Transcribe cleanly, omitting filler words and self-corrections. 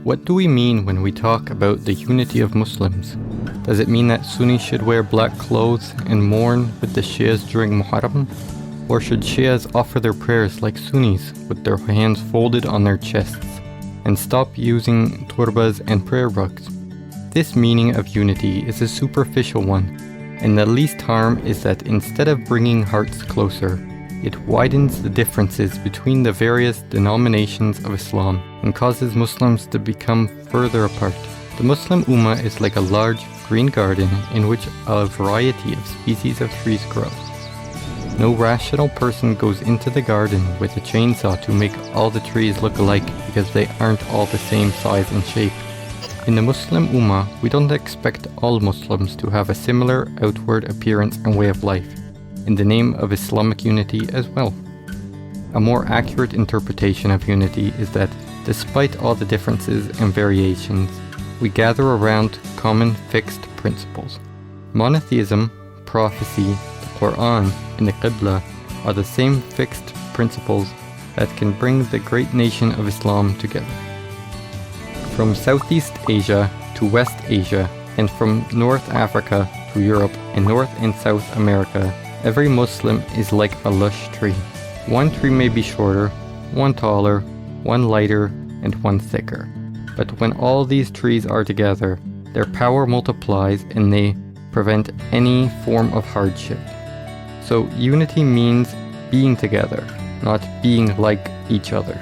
What do we mean when we talk about the unity of Muslims? Does it mean that Sunnis should wear black clothes and mourn with the Shias during Muharram? Or should Shias offer their prayers like Sunnis with their hands folded on their chests and stop using turbas and prayer rugs? This meaning of unity is a superficial one, and the least harm is that instead of bringing hearts closer, it widens the differences between the various denominations of Islam and causes Muslims to become further apart. The Muslim Ummah is like a large green garden in which a variety of species of trees grow. No rational person goes into the garden with a chainsaw to make all the trees look alike because they aren't all the same size and shape. In the Muslim Ummah, we don't expect all Muslims to have a similar outward appearance and way of life, in the name of Islamic unity as well. A more accurate interpretation of unity is that, despite all the differences and variations, we gather around common fixed principles. Monotheism, prophecy, the Quran, and the Qibla are the same fixed principles that can bring the great nation of Islam together. From Southeast Asia to West Asia, and from North Africa to Europe and North and South America, every Muslim is like a lush tree. One tree may be shorter, one taller, one lighter, and one thicker. But when all these trees are together, their power multiplies and they prevent any form of hardship. So unity means being together, not being like each other.